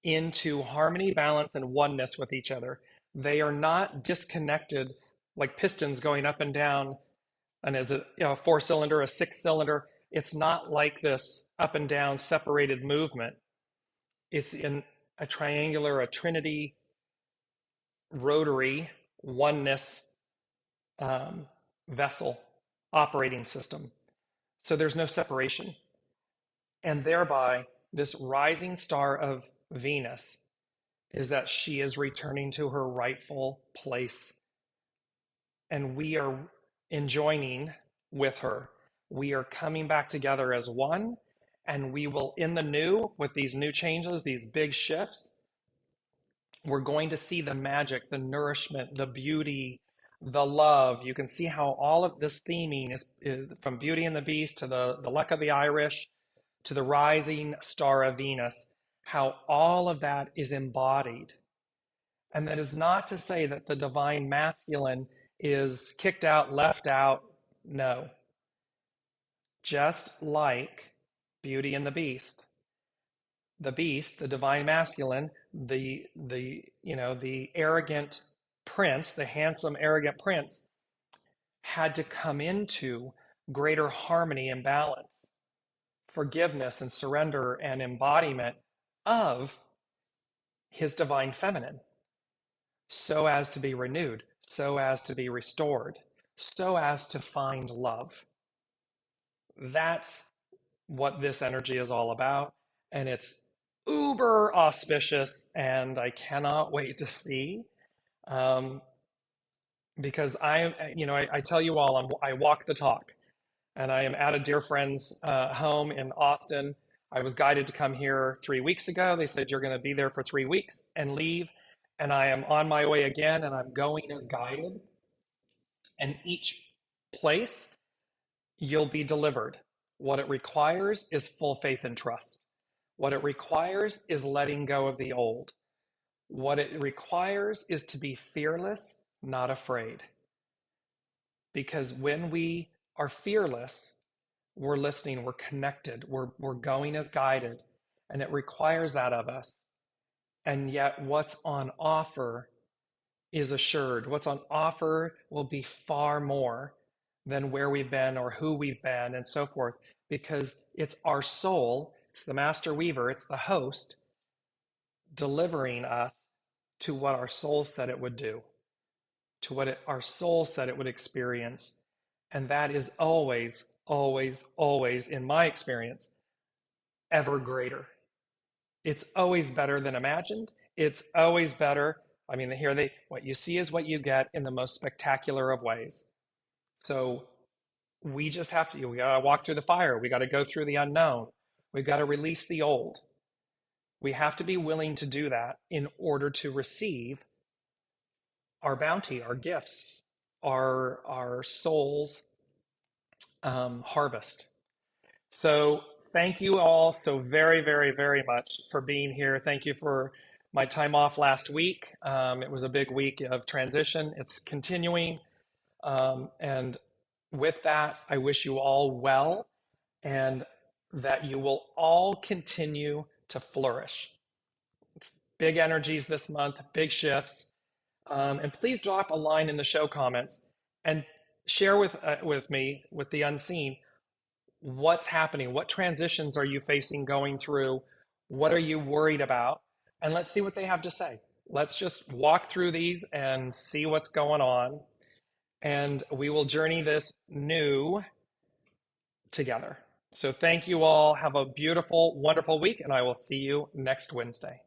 into harmony, balance, and oneness with each other. They are not disconnected like pistons going up and down, and as a 4-cylinder, a 6-cylinder. It's not like this up and down separated movement. It's in a triangular, a trinity, rotary, oneness um, vessel operating system. So there's no separation. And thereby, this rising star of Venus is that she is returning to her rightful place. And we are enjoining with her. We are coming back together as one. And we will, in the new, with these new changes, these big shifts, we're going to see the magic, the nourishment, the beauty, the love. You can see how all of this theming is from Beauty and the Beast to the Luck of the Irish to the rising star of Venus, how all of that is embodied. And that is not to say that the divine masculine is kicked out, left out. No. Just like Beauty and the Beast, the divine masculine, the arrogant prince, the handsome arrogant prince, had to come into greater harmony and balance, forgiveness and surrender and embodiment of his divine feminine, so as to be renewed, so as to be restored, so as to find love. That's what this energy is all about. And it's uber auspicious, and I cannot wait to see. Um, because I tell you all, I walk the talk, and I am at a dear friend's home in Austin. I was guided to come here 3 weeks ago. They said, you're going to be there for 3 weeks and leave. And I am on my way again, and I'm going as guided. And each place, you'll be delivered. What it requires is full faith and trust. What it requires is letting go of the old. What it requires is to be fearless, not afraid. Because when we are fearless, we're listening, we're connected, we're going as guided, and it requires that of us. And yet, what's on offer is assured. What's on offer will be far more than where we've been or who we've been and so forth, because it's our soul, it's the master weaver, it's the host delivering us to what our soul said it would do, to what our soul said it would experience. And that is always, always, always, in my experience, ever greater. It's always better than imagined. It's always better. I mean, what you see is what you get in the most spectacular of ways. So we just have to, we got to walk through the fire. We got to go through the unknown. We've got to release the old. We have to be willing to do that in order to receive our bounty, our gifts, our soul's harvest. So thank you all so very, very, very much for being here. Thank you for my time off last week. It was a big week of transition. It's continuing. And with that, I wish you all well, and that you will all continue to flourish. It's big energies this month, big shifts. And please drop a line in the show comments and share with me, with the unseen, what's happening. What transitions are you facing, going through? What are you worried about? And let's see what they have to say. Let's just walk through these and see what's going on. And we will journey this new together. So thank you all. Have a beautiful, wonderful week, and I will see you next Wednesday.